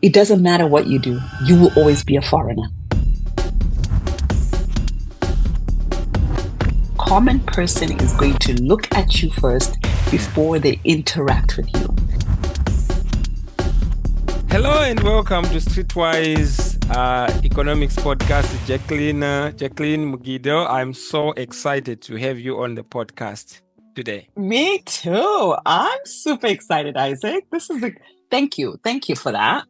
It doesn't matter what you do, you will always be a foreigner. Common person is going to look at you first before they interact with you. Hello and welcome to Streetwise Economics Podcast, Jackie Mgido. I'm so excited to have you on the podcast today. Me too. I'm super excited, Isaac. Thank you. Thank you for that.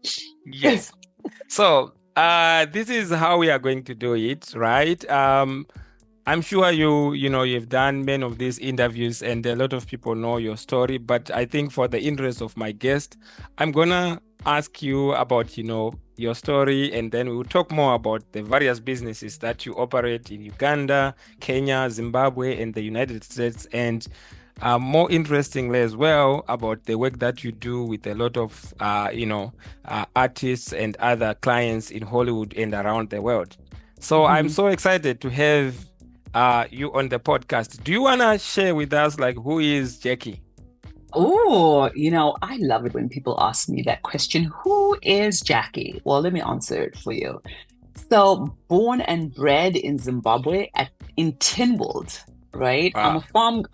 Yes. So this is how we are going to do it, right? I'm sure you've done many of these interviews and a lot of people know your story, but I think for the interest of my guest, I'm gonna ask you about, your story, and then we'll talk more about the various businesses that you operate in Uganda, Kenya, Zimbabwe, and the United States, and more interestingly as well about the work that you do with a lot of, artists and other clients in Hollywood and around the world. So I'm so excited to have you on the podcast. Do you want to share with us, who is Jackie? Oh, I love it when people ask me that question. Who is Jackie? Well, let me answer it for you. So, born and bred in Zimbabwe in Tinwold, right? Wow.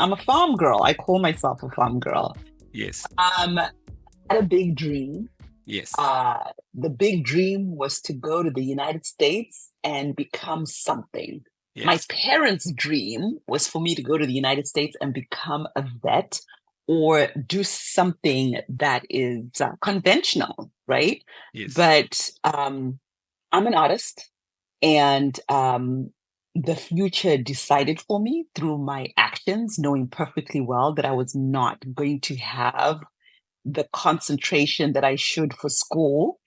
I'm a farm girl. I call myself a farm girl. Yes. Had a big dream. Yes. The big dream was to go to the United States and become something. Yes. My parents' dream was for me to go to the United States and become a vet or do something that is conventional, right? Yes. But I'm an artist, and the future decided for me through my actions, knowing perfectly well that I was not going to have the concentration that I should for school,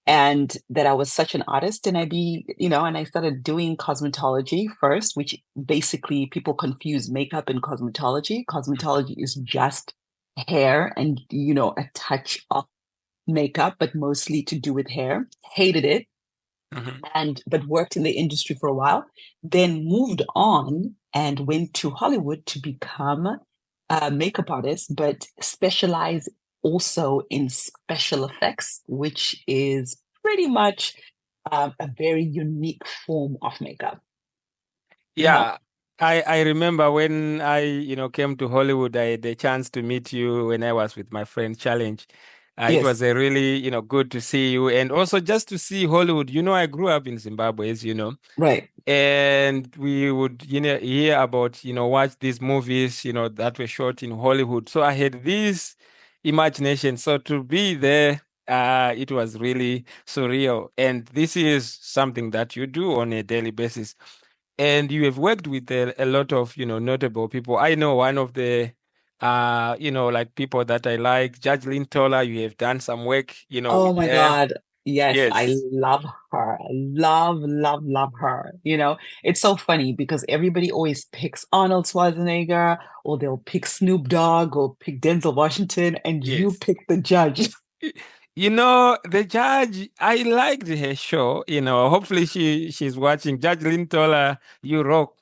and that I was such an artist. And I started doing cosmetology first, which basically people confuse makeup and cosmetology. Cosmetology is just hair and, a touch of makeup, but mostly to do with hair. Hated it. But worked in the industry for a while, then moved on and went to Hollywood to become a makeup artist, but specialize also in special effects, which is pretty much a very unique form of makeup. Yeah. I remember when I, came to Hollywood, I had the chance to meet you when I was with my friend Challenge. It Yes. was a really, good to see you, and also just to see Hollywood. I grew up in Zimbabwe, as you know. Right. And we would, hear about, watch these movies, that were shot in Hollywood. So I had this imagination. So to be there, it was really surreal. And this is something that you do on a daily basis. And you have worked with a lot of, notable people. I know one of the, people that I like, Judge Lintola. You have done some work, Oh with my her. God. Yes, I Yes. love her. I love, love, love her. It's so funny because everybody always picks Arnold Schwarzenegger, or they'll pick Snoop Dogg or pick Denzel Washington, and you Yes. pick the judge. The judge, I liked her show. Hopefully she's watching. Judge Lintola, you rock.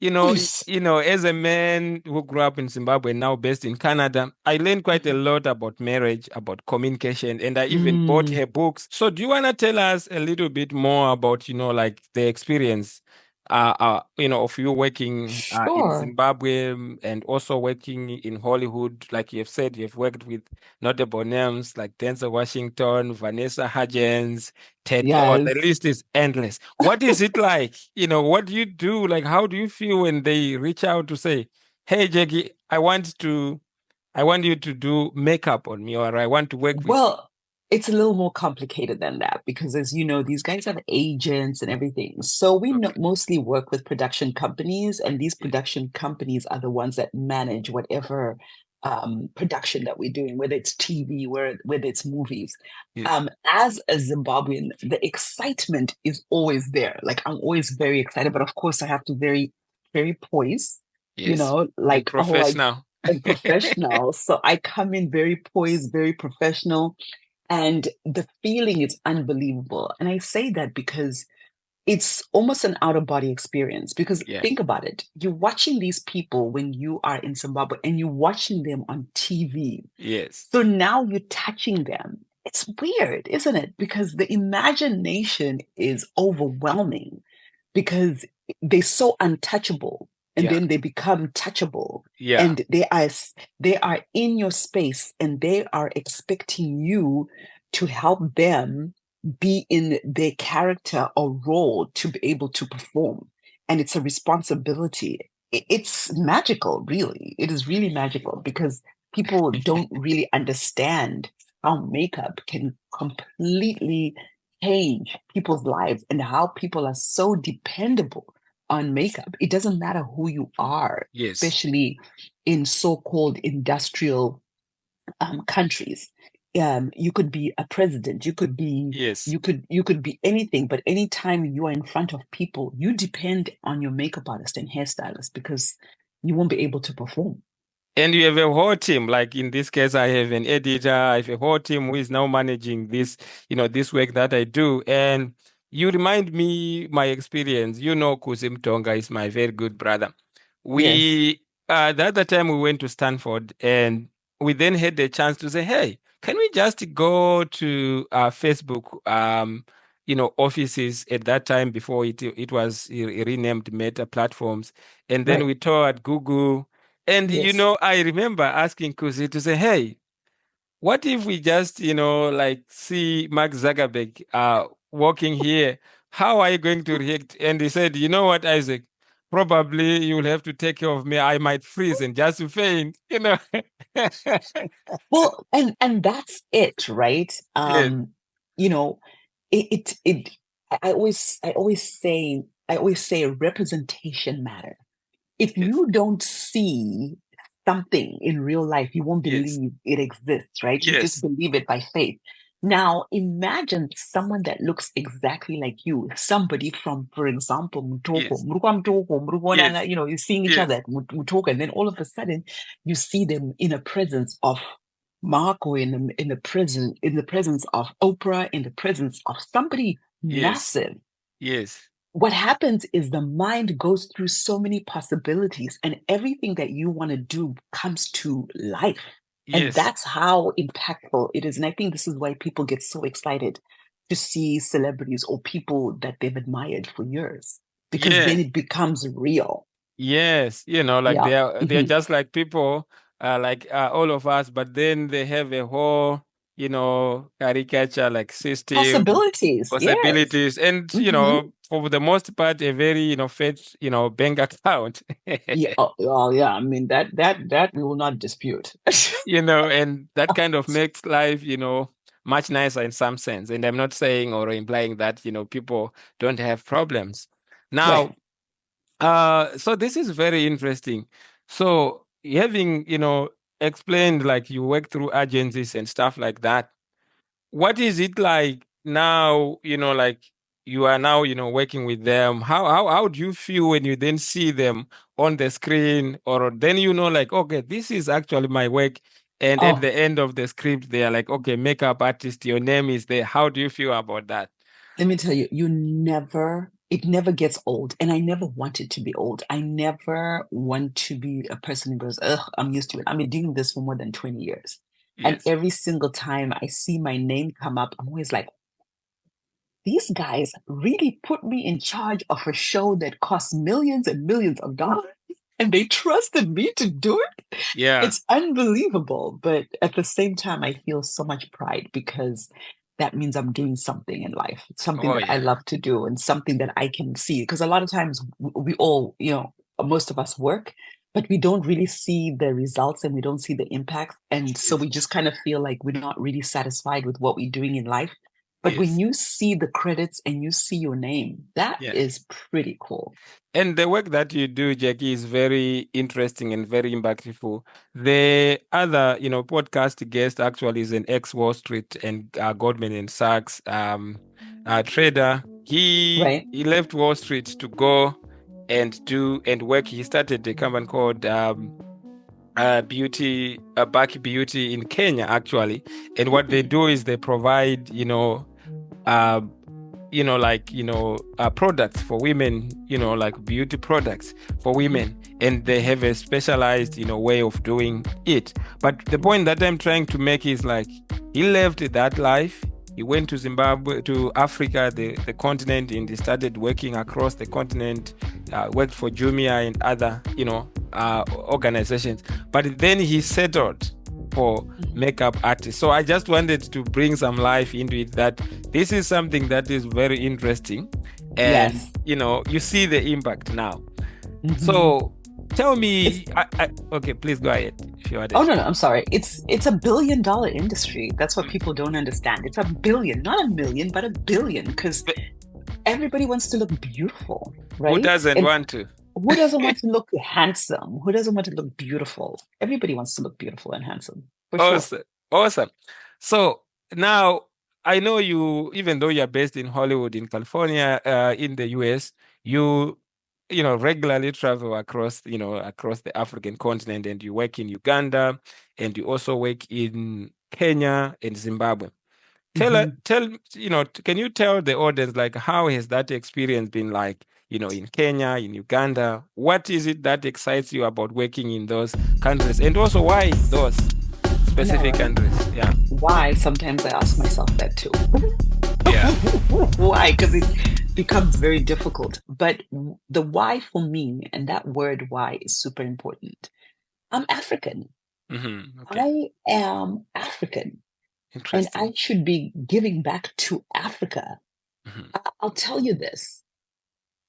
As a man who grew up in Zimbabwe, now based in Canada, I learned quite a lot about marriage, about communication, and I even bought her books. So do you want to tell us a little bit more about, the experience, of you working in Sure. Zimbabwe, and also working in Hollywood? Like you have said, you have worked with notable names like Denzel Washington, Vanessa Hudgens, Ted. Oh, Yes. the list is endless. What is it like? What do you do? Like, how do you feel when they reach out to say, "Hey, Jackie, I want you to do makeup on me, or I want to work with you." Well, it's a little more complicated than that because, as you know, these guys have agents and everything. So we Okay. mostly work with production companies, and these Yeah. production companies are the ones that manage whatever production that we're doing, whether it's TV, whether it's movies. Yes. As a Zimbabwean, the excitement is always there. Like, I'm always very excited, but of course I have to very, very poised, Yes. And like, oh, professional. and professional. So I come in very poised, very professional, and the feeling is unbelievable. And I say that because it's almost an out of body experience. Because Yeah. think about it, you're watching these people when you are in Zimbabwe and you're watching them on TV. Yes. So now you're touching them It's weird, isn't it? Because the imagination is overwhelming because they're so untouchable and Yeah. then they become touchable Yeah. and they are in your space and they are expecting you to help them be in their character or role to be able to perform. And it's a responsibility. It's magical, really. It is really magical because people don't really understand how makeup can completely change people's lives and how people are so dependable on makeup. It doesn't matter who you are, Yes. especially in so-called industrial countries. You could be a president, Yes. you could be anything, but anytime you are in front of people, you depend on your makeup artist and hairstylist because you won't be able to perform. And you have a whole team. Like in this case, I have an editor, I have a whole team who is now managing this, this work that I do. And you remind me my experience. Kuzim Tonga is my very good brother. Yes, The other time we went to Stanford and we then had the chance to say, hey, can we just go to Facebook, offices at that time before it was renamed Meta Platforms. And then right. we toured Google. And Yes. I remember asking Kuzi to say, hey, what if we just, like see Mark Zuckerberg walking here? How are you going to react? And he said, you know what, Isaac? Probably you'll have to take care of me. I might freeze and just faint. Well, and that's it, right? Yes, You know, I always say representation matter. If yes, you don't see something in real life, you won't yes, believe it exists, right? You just yes, believe it by faith. Now, imagine someone that looks exactly like you, somebody from, for example, Mutoko, yes, Mutoko, yes, you're seeing each other yes, at Mutoko, and then all of a sudden you see them in the presence of Marco, in the presence of Oprah, in the presence of somebody yes, massive. yes, What happens is the mind goes through so many possibilities and everything that you want to do comes to life. And yes, that's how impactful it is. And I think this is why people get so excited to see celebrities or people that they've admired for years, because then yeah. it becomes real. Yes, like Yeah. they're Mhm. just like people, like all of us, but then they have a whole, caricature like system, Possibilities. Yes. possibilities, and Hmm. for the most part, a very fat, bank account. Yeah. Oh, yeah. I mean that we will not dispute. And that kind of makes life, much nicer in some sense. And I'm not saying or implying that, people don't have problems. Right. Now, so this is very interesting. So having, explained like you work through agencies and stuff like that, what is it like now, like you are now, working with them? How do you feel when you then see them on the screen or then like, okay, this is actually my work. And at Oh, the end of the script, they are like, okay, makeup artist, your name is there. How do you feel about that? let me tell you, it never gets old. And I never want it to be old. I never want to be a person who goes, ugh, I'm used to it. I've been doing this for more than 20 years. And Yes. every single time I see my name come up, I'm always like, these guys really put me in charge of a show that costs millions and millions of dollars. And they trusted me to do it. Yeah. It's unbelievable. But at the same time, I feel so much pride because that means I'm doing something in life, something Oh, that I yeah. love to do and something that I can see. Because a lot of times we all, most of us work, but we don't really see the results and we don't see the impact. And so Yes. we just kind of feel like we're not really satisfied with what we're doing in life. But when Yes. you see the credits and you see your name, that Yeah. is pretty cool. And the work that you do, Jackie, is very interesting and very impactful. The other, podcast guest actually is an ex-Wall Street and Goldman and Sachs trader. He Right? he left Wall Street to go and do and work. He started a company called Back Beauty in Kenya, actually. And what they do is they provide, uh, products for women, like beauty products for women. and they have a specialized, way of doing it. But the point that I'm trying to make is like he left that life. He went to Zimbabwe, to Africa, the continent, and he started working across the continent, worked for Jumia and other, organizations. But then he settled for makeup artists. So I just wanted to bring some life into it, that this is something that is very interesting. And, Yes. you see the impact now. Mhm. So tell me, It's- okay, please go ahead if you want Oh it. no, I'm sorry. It's $1 billion industry. That's what people don't understand. It's 1 billion, not 1 million, but 1 billion, because But everybody wants to look beautiful, who right? doesn't And want to? who doesn't want to look handsome? Who doesn't want to look beautiful? Everybody wants to look beautiful and handsome, for sure. Awesome. Awesome. So now I know you, even though you're based in Hollywood, in California, in the US, regularly travel across, across the African continent, and you work in Uganda, and you also work in Kenya and Zimbabwe. Mhm. Can you tell the audience, like, how has that experience been like, in Kenya, in Uganda? What is it that excites you about working in those countries? And also, why those I know, specific right? countries? Yeah. Why? Sometimes I ask myself that too. Yeah. Why? Because it becomes very difficult. But the why for me, and that word why is super important. I'm African. Okay. I am African, and I Interesting. should be giving back to Africa. Mhm. I'll tell you this.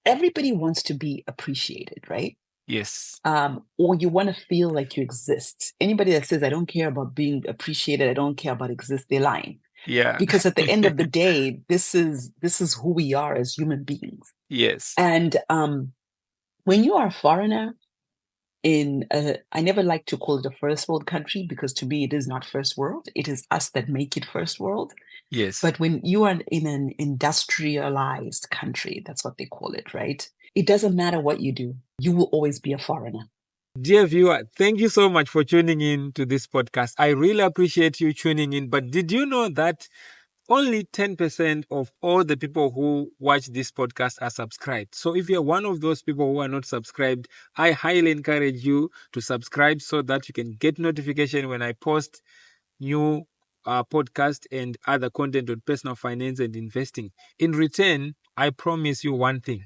Everybody wants to be appreciated, right? Yes. Or you want to feel like you exist. Anybody that says, I don't care about being appreciated, I don't care about exist, they're lying. Yeah. Because at the end of the day, this is who we are as human beings. Yes. And when you are a foreigner I never like to call it a first world country, because to me it is not first world. It is us that make it first world. Yes. But when you are in an industrialized country, that's what they call it, right? It doesn't matter what you do, you will always be a foreigner. Dear viewer, thank you so much for tuning in to this podcast. I really appreciate you tuning in. But did you know that only 10% of all the people who watch this podcast are subscribed? So if you're one of those people who are not subscribed, I highly encourage you to subscribe so that you can get notification when I post new podcast and other content on personal finance and investing. In return, I promise you one thing.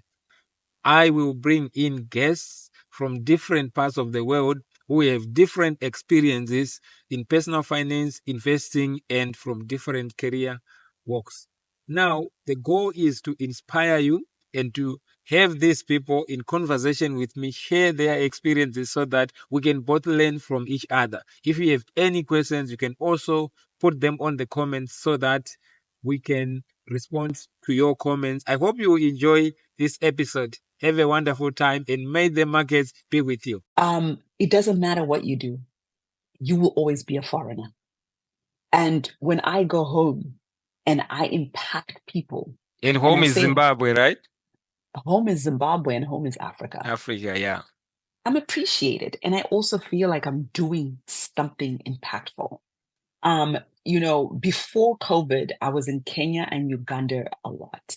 I will bring in guests from different parts of the world who have different experiences in personal finance, investing, and from different career walks. Now, the goal is to inspire you and to have these people in conversation with me, share their experiences so that we can both learn from each other. If you have any questions, you can also put them on the comments so that we can respond to your comments. I hope you enjoy this episode. Have a wonderful time, and may the markets be with you. It doesn't matter what you do, you will always be a foreigner. And when I go home and I impact people, And and home I is say Zimbabwe, right? home is Zimbabwe and home is Africa, Africa, yeah. I'm appreciated. And I also feel like I'm doing something impactful. Before COVID, I was in Kenya and Uganda a lot.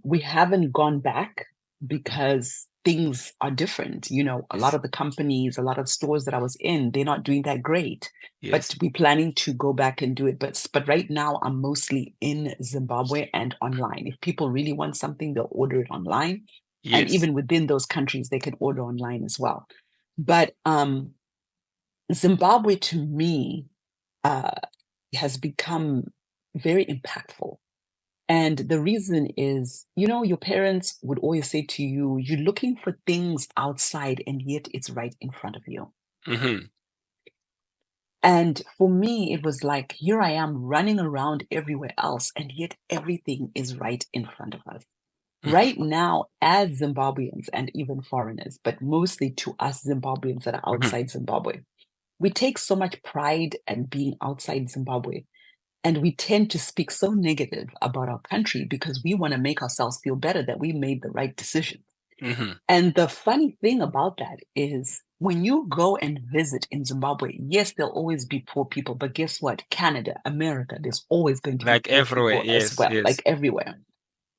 We haven't gone back because things are different. A lot Yes. of the companies, a lot of stores that I was in, they're not doing that great. But Yes. we're planning to go back and do it. But right now, I'm mostly in Zimbabwe and online. If people really want something, they'll order it online. And Yes. even within those countries, they can order online as well. But Zimbabwe, to me, uh, has become very impactful. And the reason is, your parents would always say to you, you're looking for things outside, and yet it's right in front of you. Mm-hmm. And for me, it was like, here I am running around everywhere else, and yet everything is right in front of us. Right now, as Zimbabweans and even foreigners, but mostly to us Zimbabweans that are Mm-hmm. outside Zimbabwe, we take so much pride at being outside Zimbabwe. And we tend to speak so negative about our country because we want to make ourselves feel better that we made the right decision. Mm-hmm. And the funny thing about that is when you go and visit in Zimbabwe, yes, there'll always be poor people, but guess what? Canada, America, there's always going to be Like poor everywhere. people as Yes. well, Yes. like everywhere.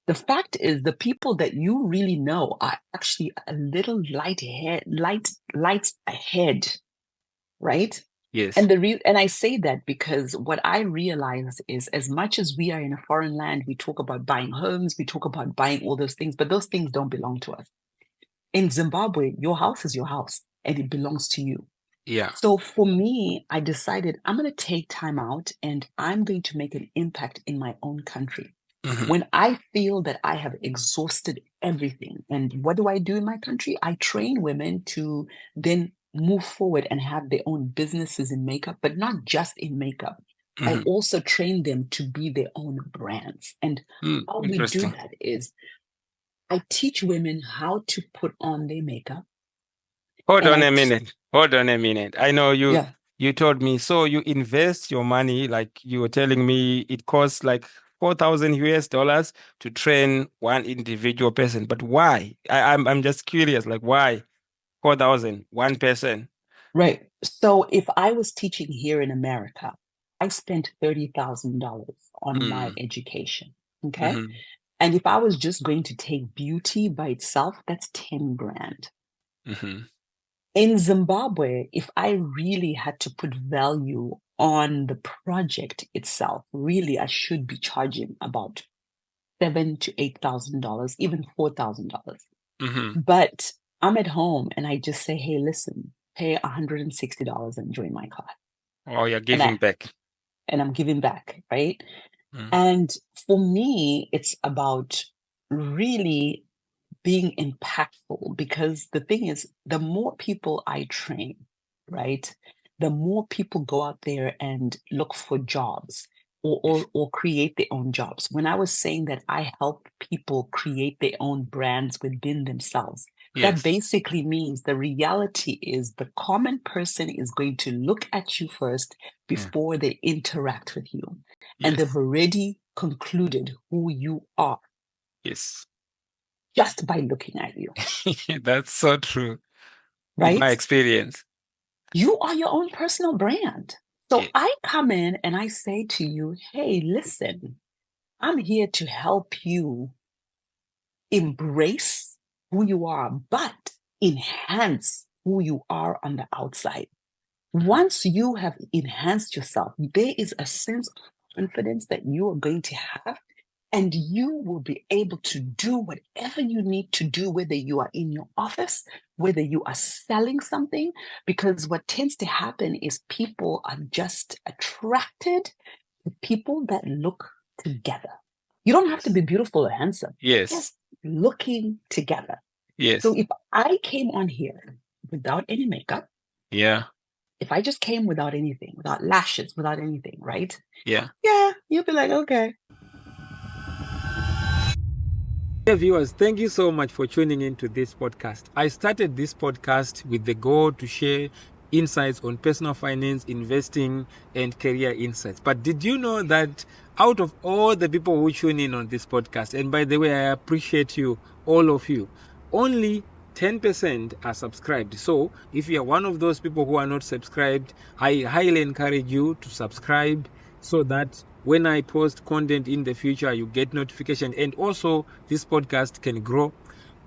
The fact is, the people that you really know are actually a little light ahead, right? Yes. And I say that because what I realize is, as much as we are in a foreign land, we talk about buying homes, we talk about buying all those things, but those things don't belong to us. In Zimbabwe, your house is your house and it belongs to you. Yeah. So for me, I decided I'm going to take time out and I'm going to make an impact in my own country. Mhm. When I feel that I have exhausted everything, and what do I do in my country? I train women to then move forward and have their own businesses in makeup, but not just in makeup. I Mhm. also train them to be their own brands. And how we do Interesting. that is I teach women how to put on their makeup. Hold And on a minute. Hold on a minute. I know yeah, you told me, so you invest your money, like you were telling me it costs like 4,000 US dollars to train one individual person. But why? I'm just curious, like why 4,000, one person? right. So if I was teaching here in America, I spent $30,000 on my Mm. education. Okay. Mhm. And if I was just going to take beauty by itself, that's 10 grand. Mhm. In Zimbabwe, if I really had to put value on the project itself, really I should be charging about $7,000 to $8,000, even $4,000. Mhm. But I'm at home and I just say, hey, listen, pay $160 and join my class. Oh, you're And giving back. I'm giving back, right? Mm. And for me, it's about really being impactful, because the thing is, the more people I train, right, the more people go out there and look for jobs, or create their own jobs. When I was saying that I help people create their own brands within themselves, that Yes. basically means the reality is the common person is going to look at you first Yeah. before they interact with you. And they've Yes. already concluded who you are Yes. just by looking at you, That's so true in my right? experience. You are your own personal brand. So Yes. I come in and I say to you, hey, listen, I'm here to help you embrace who you are, but enhance who you are on the outside. Mhm. Once you have enhanced yourself, there is a sense of confidence that you are going to have, and you will be able to do whatever you need to do, whether you are in your office, whether you are selling something, because what tends to happen is people are just attracted to people that look together. You don't have to Yes. be beautiful or handsome, Yes. just looking together. So Yes. if I came on here without any makeup, Yeah. if I just came without anything, without lashes, without anything, right? Yeah. Yeah, you'll be like, okay. Hey viewers, thank you so much for tuning in to this podcast. I started this podcast with the goal to share insights on personal finance, investing, and career insights. But did you know that out of all the people who tune in on this podcast, and by the way, I appreciate you, all of you, only 10% are subscribed. So if you are one of those people who are not subscribed, I highly encourage you to subscribe so that when I post content in the future, you get notification, and also this podcast can grow.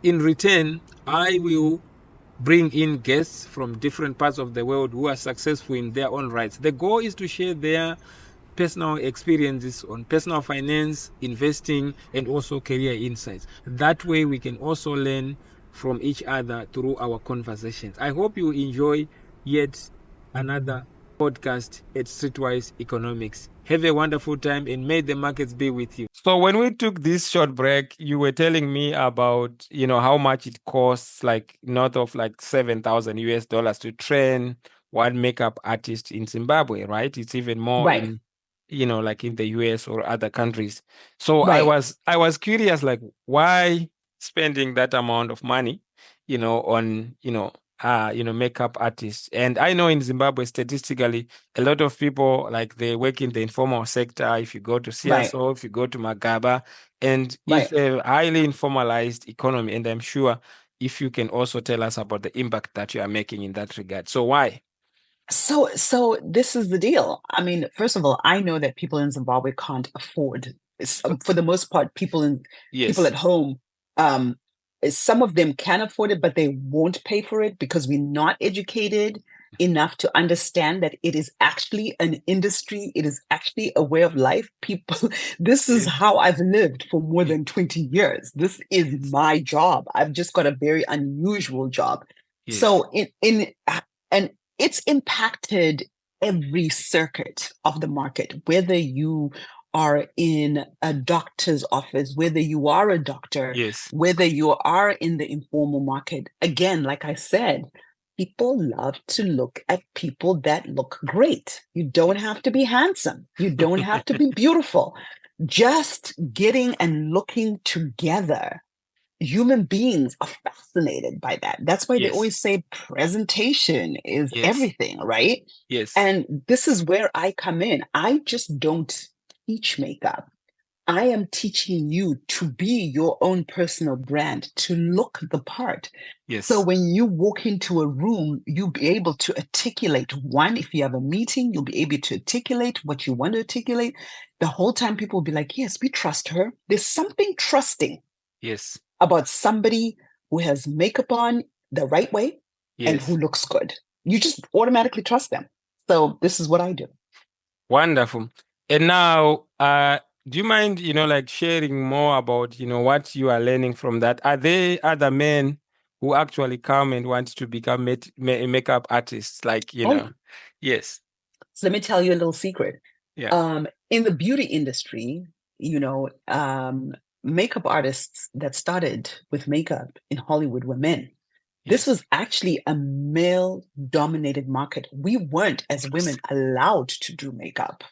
In return, I will bring in guests from different parts of the world who are successful in their own rights. The goal is to share their personal experiences on personal finance, investing, and also career insights. That way, we can also learn from each other through our conversations. I hope you enjoy yet another podcast at Streetwise Economics. Have a wonderful time and may the markets be with you. So when we took this short break, you were telling me about, how much it costs, like north of like 7,000 US dollars to train one makeup artist in Zimbabwe, right? It's even more Right, in, like in the US or other countries. So I right. was curious, like why spending that amount of money, on, makeup artists. And I know in Zimbabwe, statistically, a lot of people, like they work in the informal sector. If you go to Right, CSO, if you go to Magaba, and it's right. a highly informalized economy. And I'm sure if you can also tell us about the impact that you are making in that regard. So why? So this is the deal. I mean, first of all, I know that people in Zimbabwe can't afford For the most part, people Yes. at home, um, some of them can afford it, but they won't pay for it because we're not educated enough to understand that it is actually an industry. It is actually a way of life. People, this is Yes. how I've lived for more Yes. than 20 years. This is my job. I've just got a very unusual job. Yes. So and it's impacted every circuit of the market, whether you are in a doctor's office, whether you are a doctor, Yes. whether you are in the informal market. Again, like I said, people love to look at people that look great. You don't have to be handsome. You don't have to be beautiful. Just getting and looking together. Human beings are fascinated by that. That's why they Yes. always say presentation is Yes. everything, right? Yes. And this is where I come in. I just don't teach makeup. I am teaching you to be your own personal brand, to look the part. So Yes. when you walk into a room, you'll be able to articulate one. If you have a meeting, you'll be able to articulate what you want to articulate. The whole time people will be like, yes, we trust her. There's something trusting Yes. about somebody who has makeup on the right way and who Yes. looks good. You just automatically trust them. So this is what I do. Wonderful. And now, do you mind, like sharing more about, what you are learning from that? Are there other men who actually come and want to become makeup artists? Like, Oh, yeah. Yes. So let me tell you a little secret. Yeah. In the beauty industry, you know, makeup artists that started with makeup in Hollywood were men. This Yes. was actually a male dominated market. We weren't, as women, allowed to do makeup,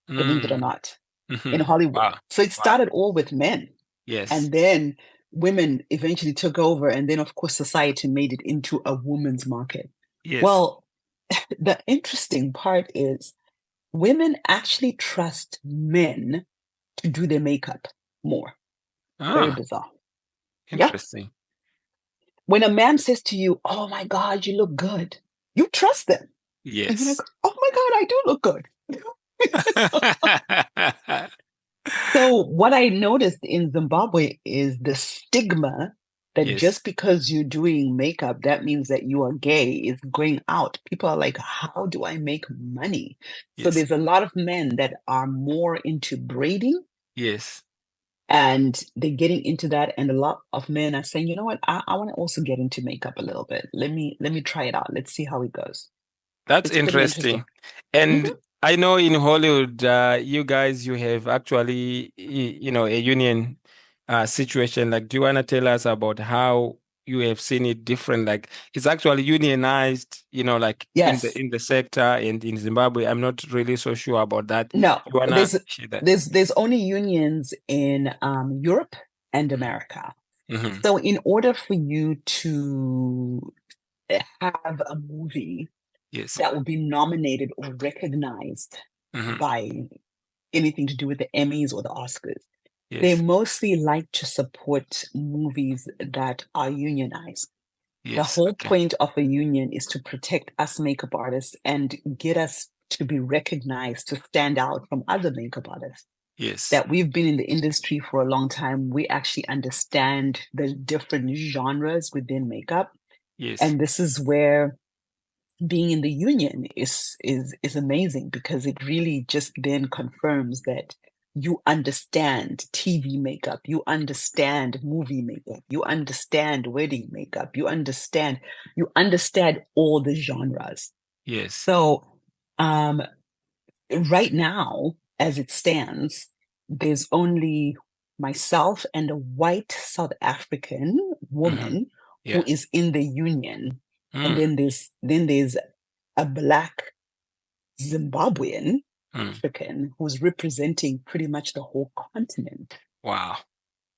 believe it or Mm. not, in Mhm. Hollywood. Wow. So it Wow. started all with men. Yes. And then women eventually took over. And then, of course, society made it into a woman's market. Yes. Well, the interesting part is women actually trust men to do their makeup more. Very Ah, bizarre. Yeah. interesting. When a man says to you, "Oh my God, you look good," you trust them. And you're like, Yes. "Oh my God, I do look good." So what I noticed in Zimbabwe is the stigma that Yes. just because you're doing makeup, that means that you are gay is going out. People are like, how do I make money? So Yes. there's a lot of men that are more into braiding Yes. and they're getting into that. And a lot of men are saying, you know what, I want to also get into makeup a little bit. Let me try it out. Let's see how it goes. That's It's pretty interesting. interesting. And Mhm. I know in Hollywood, you guys, you have actually, a union situation. Like, do you want to tell us about how you have seen it different? Like, it's actually unionized, like in the Yes. in the sector and in Zimbabwe. I'm not really so sure about that. No, You wanna there's share that? there's only unions in Europe and Mm-hmm. America. Mm-hmm. So in order for you to have a movie Yes. that will be nominated or recognized Mm-hmm. by anything to do with the Emmys or the Oscars, they Yes. mostly like to support movies that are unionized. The Yes. whole Okay. point of a union is to protect us makeup artists and get us to be recognized, to stand out from other makeup artists. Yes. That we've been in the industry for a long time, we actually understand the different genres within makeup. Yes. And this is where being in the union is amazing because it really just then confirms that you understand TV makeup, you understand movie makeup, you understand wedding makeup, you understand all the genres. Yes. So um right now, as it stands, there's only myself and a white South African Mm-hmm. woman who Yeah. is in the union. And Mm. then there's a black Zimbabwean Mm. African who's representing pretty much the whole continent Wow.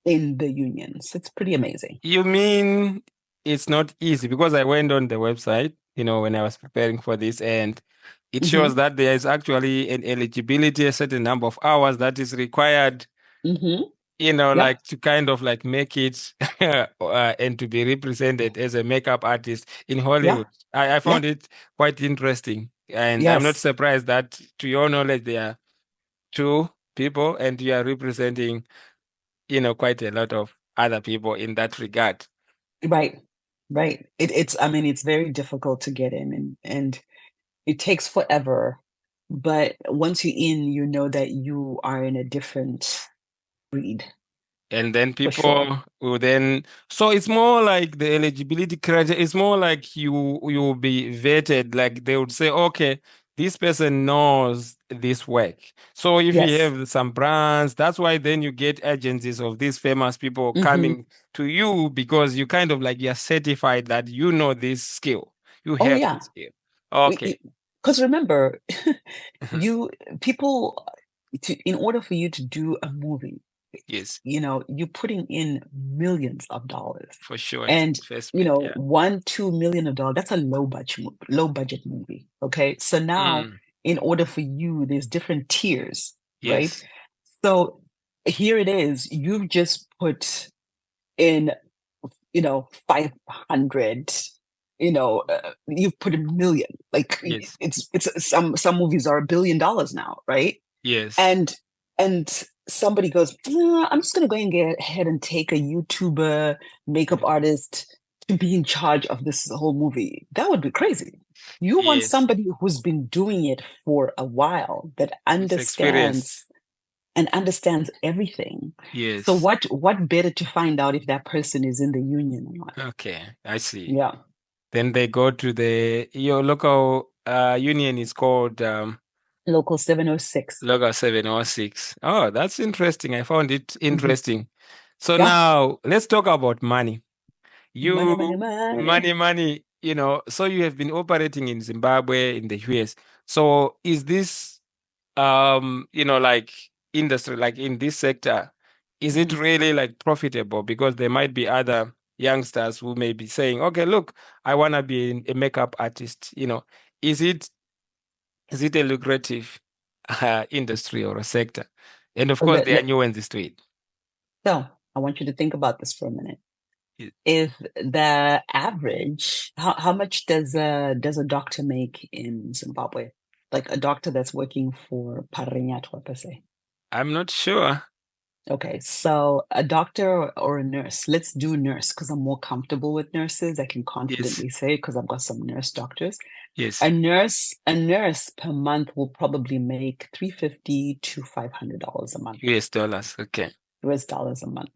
in the union. So it's pretty amazing. You mean it's not easy? Because I went on the website, when I was preparing for this, and it shows Hmm. that there is actually an eligibility, a certain number of hours that is required, Hmm. Yep. like to kind of like make it and to be represented as a makeup artist in Yeah. Hollywood. I Yeah. found it quite interesting. And I'm not Yes. surprised that, to your knowledge, there are two people, and you are representing, quite a lot of other people in that regard. Right. Right. I mean, it's very difficult to get in, and it takes forever. But once you're in, you know that you are in a different breed, And then for sure. people will then, so it's more like the eligibility criteria. It's more like you will be vetted. Like they would say, okay, this person knows this work. So if you Yes. have some brands, that's why then you get agencies of these famous people Hmm. coming to you, because you kind of like you're certified that you know this skill. You Oh have yeah. this skill. Okay. Because remember, you people in order for you to do a movie, Yes, you're putting in millions of dollars. for sure. It's And investment. Yeah. 1-2 million of dollars, that's a low budget movie. Okay. So now Mm, in order for you, there's different tiers, right? yes. So here it is, you've just put in 500, you've put a million. Like Yes. it's some movies are $1 billion now, right? Yes. And somebody goes, I'm just gonna go and get ahead and take a YouTuber makeup Yes. artist to be in charge of this whole movie. That would be crazy. You want Yes. somebody who's been doing it for a while, that With experience. understands everything. So Yes. what better to find out if that person is in the union or not? Okay, I see. Yeah. Then they go to your local union is called Local 706. Local 706. Oh, that's interesting. I found it Mhm. interesting. So Yeah. now let's talk about money. Money, money, You money. money, so you have been operating in Zimbabwe, in the US. So is this like industry, like in this sector, is it Mhm. really like profitable? Because there might be other youngsters who may be saying, okay, look, I want to be a makeup artist. Is it a lucrative industry or a sector? And of So, course, there are nuances to it. so I want you to think about this for a minute. Ye- If the average, how much does a doctor make in Zimbabwe? Like a doctor that's working for Parinyatwa per se. I'm not sure. Okay, so a doctor or a nurse, let's do nurse because I'm more comfortable with nurses. I can Yes, confidently say because I've got some nurse doctors. yes, A nurse per month will probably make 350 to $500 a month, US dollars. Okay. US dollars a month.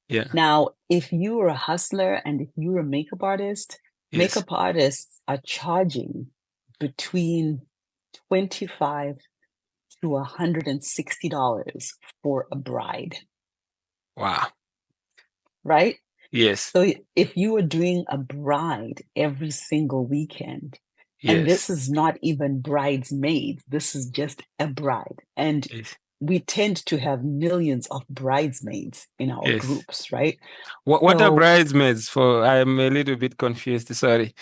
Yeah. Now, if you are a hustler and if you're a Yes. makeup artists are charging between 25 to $160 for a bride, Wow. right? Yes. So if you are doing a bride every single weekend, and this Yes. is not even bridesmaids, this is just a bride. And Yes. we tend to have millions of bridesmaids in our Yes. groups, right? What are So, bridesmaids for? I'm a little bit confused. Sorry.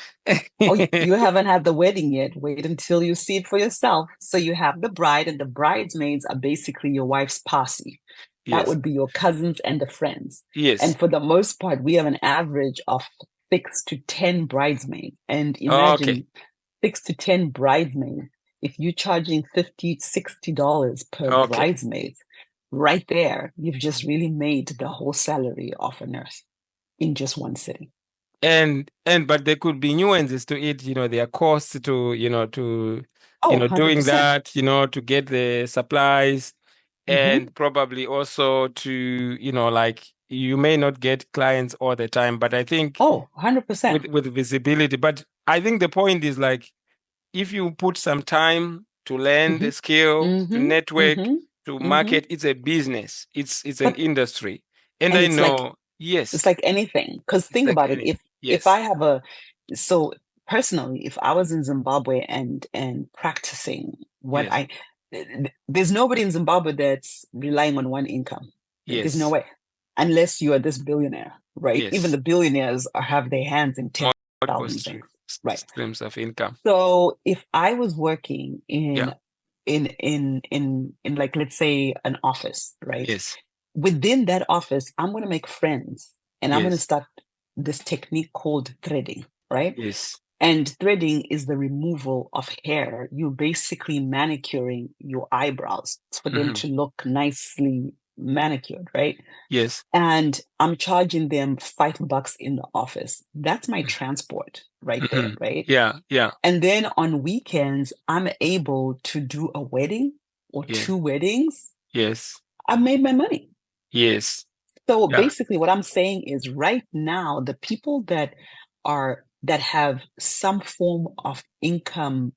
oh, you haven't had the wedding yet. Wait until you see it for yourself. So you have the bride, and the bridesmaids are basically your wife's posse. That Yes. would be your cousins and the friends. Yes. And for the most part, we have an average of 6 to 10 bridesmaids. And Okay. imagine 6 to 10 bridesmaids. If you're charging $50, $60 per Okay. bridesmaid, right there, you've just really made the whole salary of a nurse in just one city. But there could be nuances to it, there are costs to, Oh, doing 100%. that, to get the supplies, Hmm. and probably also to, like you may not get clients all the time, but I think Oh, 100%. with visibility. But I think the point is like if you put some time to learn Hmm. the skill, to Hmm. network, Hmm. to Hmm. market, it's a business. It's an But industry. And and I it's like know, yes, anything. Because it's think like about it. anything. If I Yes. have so personally, if I was in Zimbabwe and practicing what Yes. there's nobody in Zimbabwe that's relying on one income. There's no Yes. way, unless you are this billionaire, right? Even Yes. the billionaires have their hands in Multiple 10,000 things, right? streams of income. So if I was working Yeah. in like let's say an office, right? Yes. Within that office, I'm going to make friends and I'm going to Yes. start this technique called threading, right? Yes. And threading is the removal of hair. You're basically manicuring your eyebrows for them to look nicely manicured, right? Yes. And I'm charging them $5 in the office. That's my transport right there, right? Yeah, yeah. And then on weekends, I'm able to do a wedding or Yeah. 2 weddings. Yes. I made my money. Yes. So Yeah. basically what I'm saying is right now, the people that have some form of income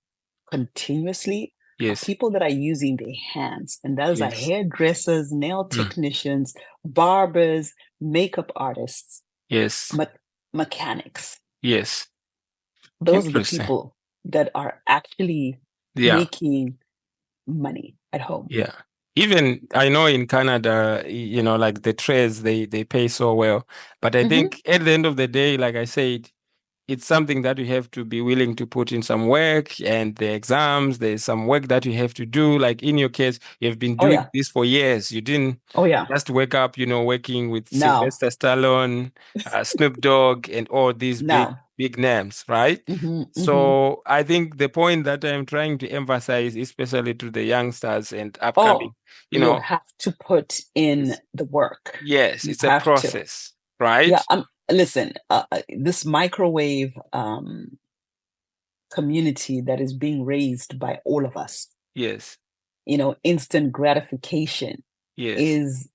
continuously are Yes. people that are using their hands. And those are Yes. hairdressers, nail Mm. technicians, barbers, makeup artists, Yes. mechanics. Yes. Those are the Interesting. people that are actually Yeah. making money at home. Yeah. Even I know in Canada, like the trades, they pay so well. But I think at the end of the day, like I said, it's something that you have to be willing to put in some work, and the exams, there's some work that you have to do. Like in your case, you've been Oh doing yeah. this for years. You didn't Oh yeah. just wake up, working with No. Sylvester Stallone, Snoop Dogg, and all these big, No. big names, right? So I think the point that I'm trying to emphasize, especially to the youngsters and Oh, upcoming, you you know, have to put in is the work. yes, You it's a have to. process, Yeah. right? Listen, this microwave community that is being raised by all of us, Yes, instant gratification yes, is,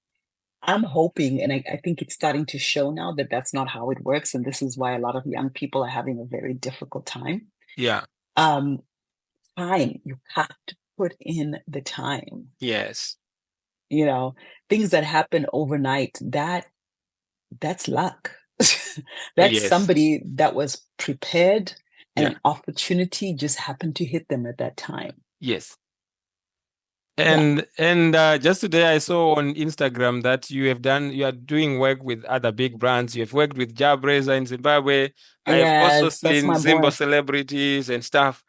I'm hoping, and I think it's starting to show now that that's not how it works. And this is why a lot of young people are having a very difficult time. yeah, Um, Time, you have to put in the time. yes, Things that happen overnight, that's luck. That's yes, somebody that was prepared and yeah, an opportunity just happened to hit them at that time. yes. Yeah. And just today I saw on Instagram that you are doing work with other big brands. You've worked with Jabrazer in Zimbabwe. I've also Yes, that's seen my Zimbo boy. celebrities and stuff.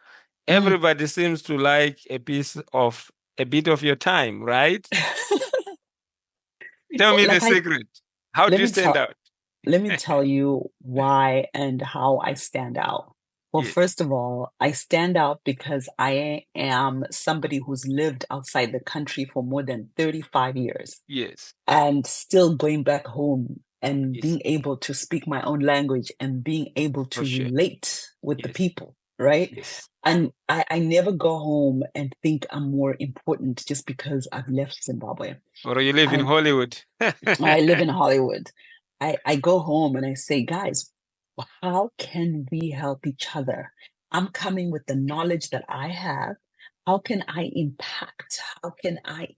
Mm. Everybody seems to like a bit of your time, right? Tell me the Like secret. How do let you me stand tell out? let me tell you why and how I stand out. Well, Yes, first of all, I stand out because I am somebody who's lived outside the country for more than 35 years yes, and still going back home and yes, being able to speak my own language and being able for to sure. relate with the Yes, people, right? yes. And I never go home and think I'm more important just because I've left Zimbabwe. Or you live in I, Hollywood. I live in Hollywood. I go home and I say, guys, how can we help each other? I'm coming with the knowledge that I have. How can I impact? How can I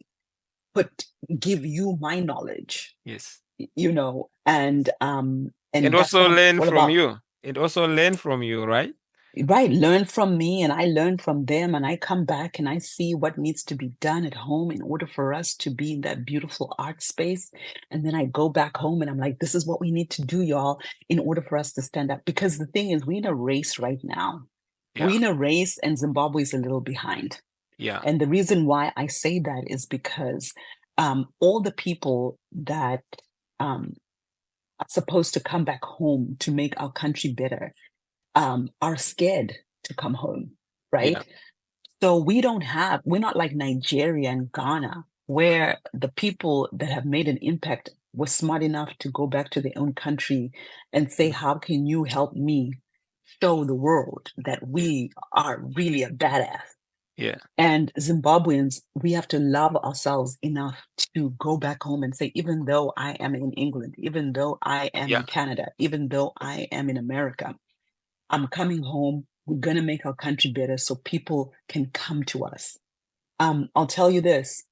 put give you my knowledge? Yes. And And that's also what I'm learn all from about. you. And also learn from you, right? Right, learn from me and I learn from them, and I come back and I see what needs to be done at home in order for us to be in that beautiful art space. And then I go back home and I'm like, this is what we need to do, y'all, in order for us to stand up. Because the thing is, we're in a race right now. Yeah, We're in a race and Zimbabwe is a little behind. yeah, And the reason why I say that is because all the people that um, are supposed to come back home to make our country better are scared to come home, yeah, right? So we're not like Nigeria and Ghana, where the people that have made an impact were smart enough to go back to their own country and say, mm, how can you help me show the world that yeah, we are really a badass? yeah, And Zimbabweans, we have to love ourselves enough to go back home and say, even though I am in England, even though I am in yeah. Canada, even though I am in America, I'm coming home. We're going to make our country better so people can come to us. I'll tell you this.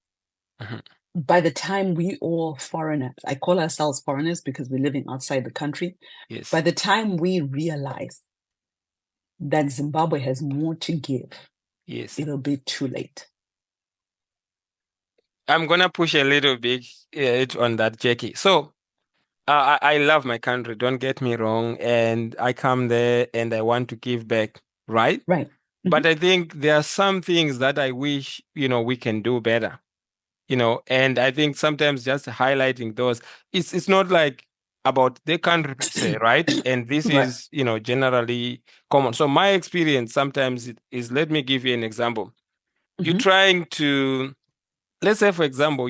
Mhm. By the time we all foreigners, I call ourselves foreigners because we're living outside the country. By Yes, the time we realize that Zimbabwe has more to give, yes. it'll be too late. I'm gonna push a little bit on that, Jackie. So I love my country, don't get me wrong, and I come there and I want to give back, right? Right. But I think there are some things that I wish, we can do better, and I think sometimes just highlighting those, it's not like about the country per se, right? And this Right. is, generally common. So my experience sometimes is, let me give you an example. You're trying to, let's say, for example,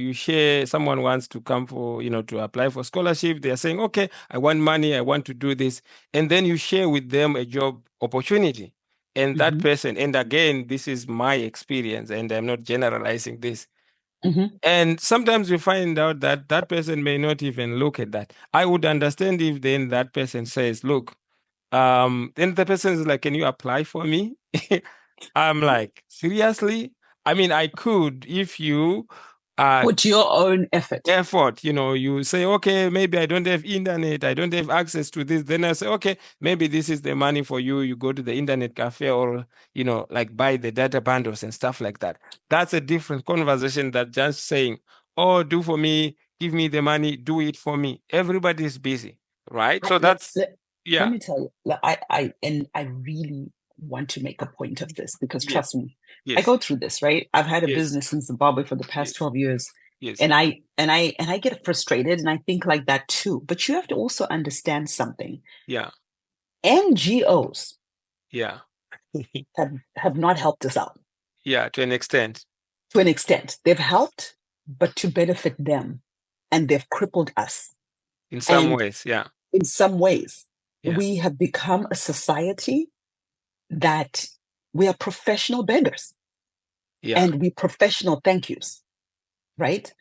someone wants to come for, to apply for scholarship. They're saying, okay, I want money, I want to do this. And then you share with them a job opportunity. And that person, and again, this is my experience, and I'm not generalizing this. And sometimes you find out that that person may not even look at that. I would understand if then that person says, look, then the person is like, can you apply for me? I'm like, seriously? I mean, I could if you Put your own effort. you say, okay, maybe I don't have internet, I don't have access to this. Then I say, okay, maybe this is the money for you. You go to the internet cafe or, like buy the data bundles and stuff like that. That's a different conversation than just saying, oh, do for me, give me the money, do it for me. Everybody is busy, right? So that's, Let yeah, me tell you, I really want to make a point of this because yes, trust me, I yes, go through this, right? I've had a yes, business in Zimbabwe for the past yes, 12 years. yes, And I get frustrated and I think like that too. But you have to also understand something. yeah, NGOs yeah, have not helped us out yeah, to an extent, to an extent. They've helped, but to benefit them. And they've crippled us. in some And ways, yeah, in some ways, yeah, we have become a society that we are professional beggars yeah, and we professional thank yous, right?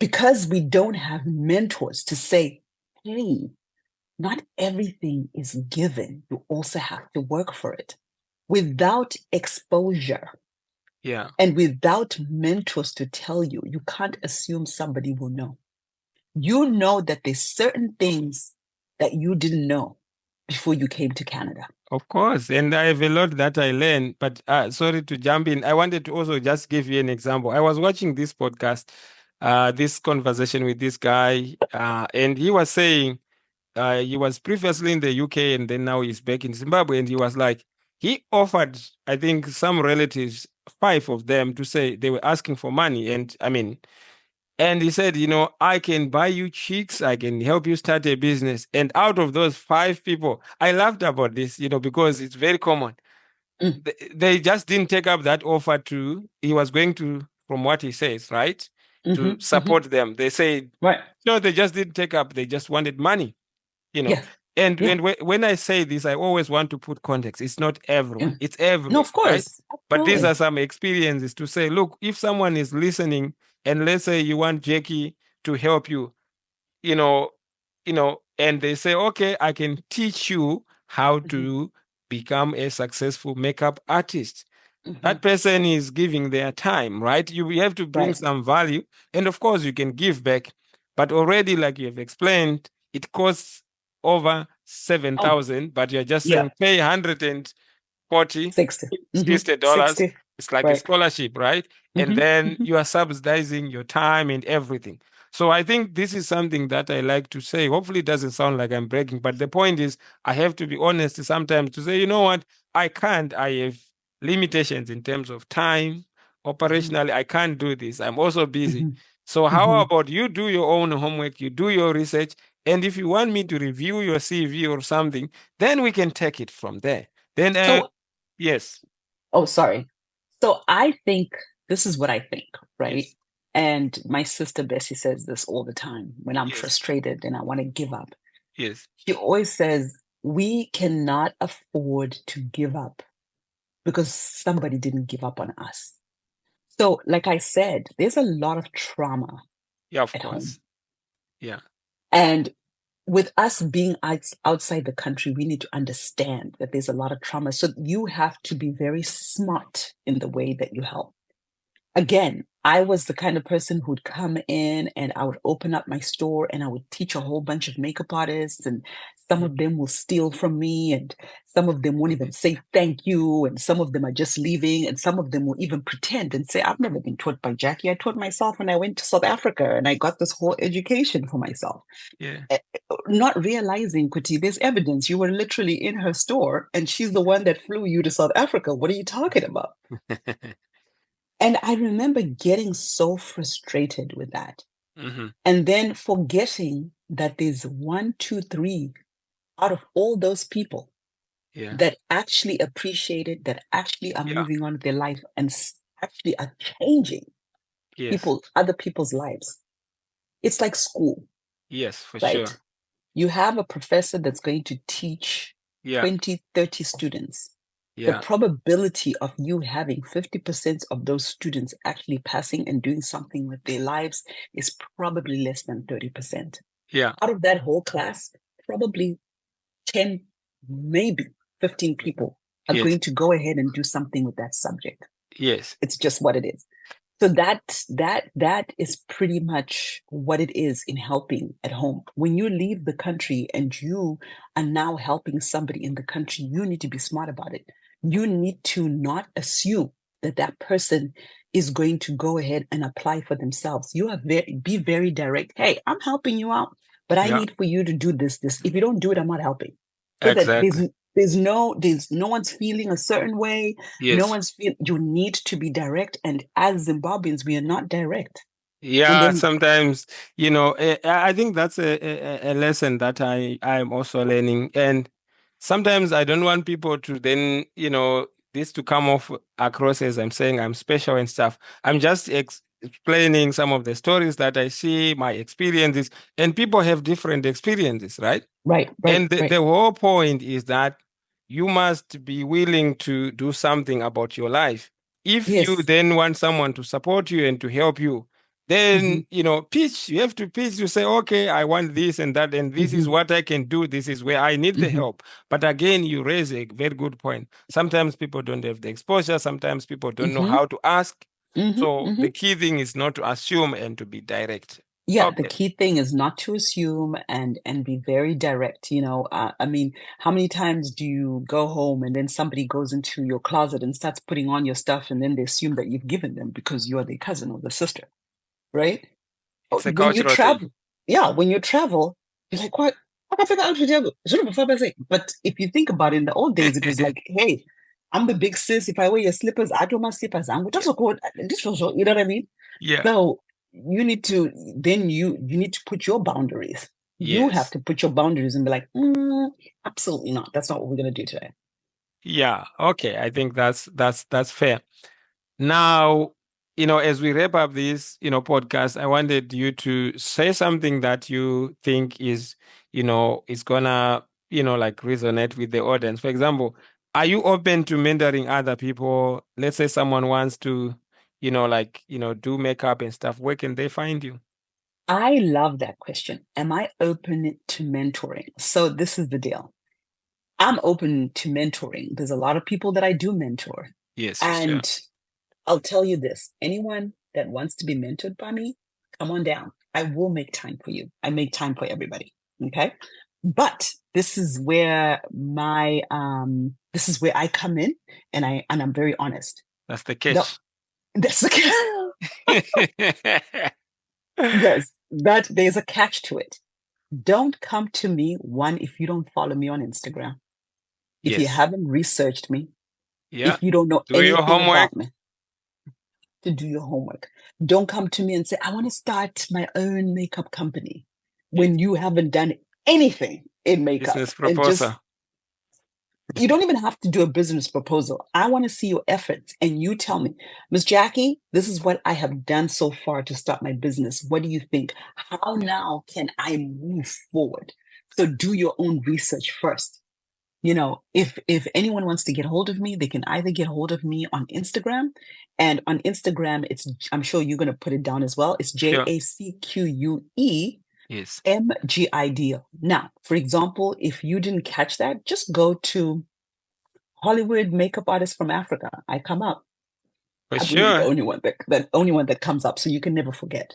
Because we don't have mentors to say, hey, not everything is given. You also have to work for it. Without exposure yeah. and without mentors to tell you, you can't assume somebody will know. You know that there's certain things that you didn't know before you came to Canada. Of course, and I have a lot that I learned, but sorry to jump in. I wanted to also just give you an example. I was watching this podcast, this conversation with this guy, and he was saying he was previously in the UK and then now he's back in Zimbabwe, and he was like, he offered, I think, some relatives, five of them, to say they were asking for money, and I mean, and he said, I can buy you chicks, I can help you start a business. And out of those five people, I laughed about this, because it's very common. Mm, They just didn't take up that offer he was going to, from what he says, right, to support them. They say, right. no, they just didn't take up. They just wanted money, you know. Yes. And Yeah. when I say this, I always want to put context. It's not Yeah. everyone, it's No, everyone, of right? course. But these Absolutely. are some experiences to say, look, if someone is listening, and let's say you want Jackie to help you, you know, and they say, okay, I can teach you how to become a successful makeup artist. Mhm. That person is giving their time, right? You have to bring Right. some value. And of course, you can give back. But already, like you have explained, it costs over Oh, 7,000, but you're just yeah. saying pay 140, 60. $60. 60. It's like a Right. scholarship, right? And hmm then hmm you are subsidizing your time and everything. So I think this is something that I like to say. Hopefully, it doesn't sound like I'm bragging, but the point is, I have to be honest sometimes to say, you know what, I can't. I have limitations in terms of time. hmm Operationally, I can't do this. I'm also busy. hmm So, how hmm about you do your own homework, you do your research, and if you want me to review your CV or something, then we can take it from there. Then, So, yes, oh, sorry. So I think this is what I think, right? yes, And my sister Bessie says this all the time when I'm yes, frustrated and I want to give up. yes, She always says, we cannot afford to give up because somebody didn't give up on us. So, like I said, there's a lot of trauma yeah, of at home. course, yeah, And with us being outside the country, we need to understand that there's a lot of trauma. So, you have to be very smart in the way that you help. Again, I was the kind of person who'd come in and I would open up my store and I would teach a whole bunch of makeup artists, and some of them will steal from me, and some of them won't even say thank you, and some of them are just leaving, and some of them will even pretend and say, I've never been taught by Jackie. I taught myself when I went to South Africa and I got this whole education for myself. yeah. Not realizing, Kuti, there's evidence. You were literally in her store and she's the one that flew you to South Africa. What are you talking about? And I remember getting so frustrated with that hmm and then forgetting. that there's one, two, three out of all those people Yeah. that actually appreciate it, that actually are Yeah. moving on with their life and actually are changing Yes. other people's lives. It's like school, Yes, for right? sure. You have a professor that's going to teach Yeah. 20, 30 students. The Yeah. probability of you having 50% of those students actually passing and doing something with their lives is probably less than 30%. Yeah. Out of that whole class, probably 10, maybe 15 people are Yes. going to go ahead and do something with that subject. Yes. It's just what it is. So that is pretty much what it is in helping at home. When you leave the country and you are now helping somebody in the country, you need to be smart about it. You need to not assume that that person is going to go ahead and apply for themselves. You are be very direct. Hey, I'm helping you out, but I Yeah. need for you to do this. If you don't do it, I'm not helping. So that Exactly. there's no one's feeling a certain way. No Yes. one's feel. You need to be direct, and as Zimbabweans, we are not direct. And Yeah, then sometimes, I think that's a lesson that I'm also learning. And sometimes I don't want people to then, this to come off across as I'm saying I'm special and stuff. I'm just explaining some of the stories that I see, my experiences, and people have different experiences, right? right, And right, the right. whole point is that you must be willing to do something about your life. If you Yes. then want someone to support you and to help you, Hmm. then, pitch. You have to pitch to say, okay, I want this and that, and this is Hmm. what I can do. This is where I need the Hmm. help. But again, you raise a very good point. Sometimes people don't have the exposure. Sometimes people don't know Hmm. how to ask. Hmm. So Hmm. the key thing is not to assume and to be direct. Yeah, the Okay, key thing is not to assume and be very direct. I mean, how many times do you go home and then somebody goes into your closet and starts putting on your stuff, and then they assume that you've given them because you're their cousin or the sister, right? it's a When you cultural thing. travel, yeah, when you travel, you're like, what? But if you think about it, in the old days, it was like, hey, I'm the big sis. If I wear your slippers, I do my slippers. I'm just good. This was, you know what I mean? Yeah. So you need to then you need to put your boundaries. You have Yes. to put your boundaries and be like, absolutely not. That's not what we're gonna do today. Yeah, okay. I think that's fair. Now, as we wrap up this, podcast, I wanted you to say something that you think is gonna, like resonate with the audience. For example, are you open to mentoring other people? Let's say someone wants to, do makeup and stuff. Where can they find you? I love that question. Am I open to mentoring? So this is the deal. I'm open to mentoring. There's a lot of people that I do mentor. Yes, sure. And I'll tell you this, anyone that wants to be mentored by me, come on down. I will make time for you. I make time for everybody. Okay. But this is where I come in, and I'm very honest. That's the The, catch. that's yes, that there's a catch to it. Don't come to me, one, if you don't follow me on Instagram, if you Yes. haven't researched me, Yeah. if you don't know Do your anything homework. about me, to do your homework. Don't come to me and say, I want to start my own makeup company Yes. when you haven't done anything in makeup. Business And just, proposal. you don't even have to do a business proposal. I want to see your efforts. And you tell me, Miss Jackie, this is what I have done so far to start my business. What do you think? How now can I move forward? So do your own research first. If anyone wants to get hold of me, they can either get hold of me on Instagram, and on Instagram I'm sure you're going to put it down as well. It's Sure. Yes. JACQUEMGID. Now, for example, if you didn't catch that, just go to Hollywood makeup artist from Africa. I come up. For I believe the sure. only one that only one that comes up, so you can never forget.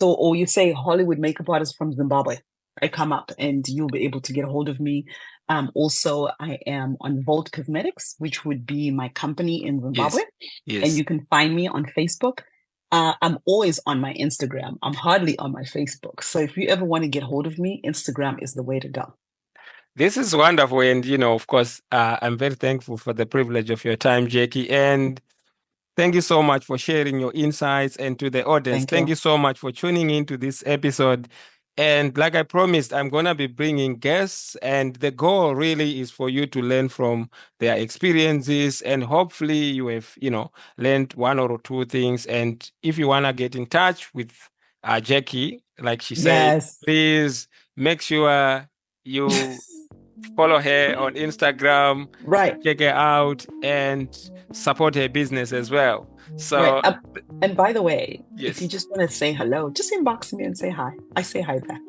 So, or you say Hollywood makeup artist from Zimbabwe, I come up, and you'll be able to get a hold of me. Also, I am on Volt Cosmetics, which would be my company in Zimbabwe, Yes. and Yes. you can find me on Facebook. I'm always on my Instagram. I'm hardly on my Facebook. So if you ever want to get hold of me, Instagram is the way to go. This is wonderful. And, of course, I'm very thankful for the privilege of your time, Jackie. And thank you so much for sharing your insights. And to the audience, Thank thank you you. so much for tuning in to this episode. And like I promised, I'm going to be bringing guests, and the goal really is for you to learn from their experiences, and hopefully you have, learned one or two things. And if you want to get in touch with Jackie, like she said, Yes. please make sure you follow her on Instagram, Right. check her out, and support her business as well. Right. So, And by the way, if you yes, just want to say hello, just inbox me and say hi. I say hi back.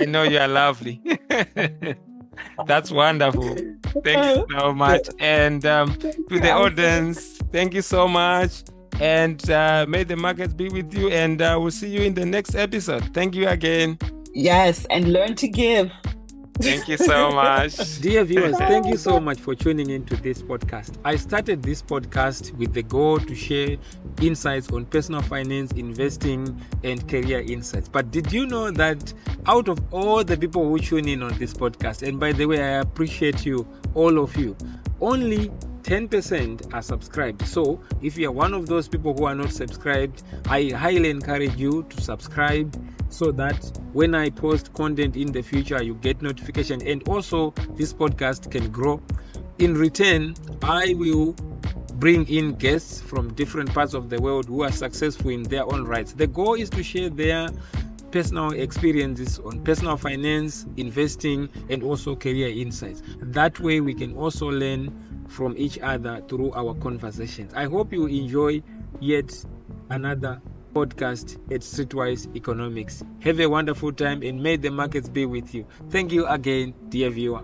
I know you are lovely. That's wonderful. Thank you so much. And Thank to you, the Alfred. audience, thank you so much. And may the markets be with you. And we'll see you in the next episode. Thank you again. Yes, and learn to give. Thank you so much. Dear viewers, thank you so much for tuning in to this podcast. I started this podcast with the goal to share insights on personal finance, investing, and career insights. But did you know that out of all the people who tune in on this podcast, and by the way, I appreciate you, all of you, only 10% are subscribed. So if you are one of those people who are not subscribed, I highly encourage you to subscribe so that when I post content in the future, you get notification, and also this podcast can grow. In return, I will bring in guests from different parts of the world who are successful in their own rights. The goal is to share their personal experiences on personal finance, investing, and also career insights. That way we can also learn from each other through our conversations. I hope you enjoy yet another podcast at Streetwise Economics. Have a wonderful time, and may the markets be with you. Thank you again, dear viewer.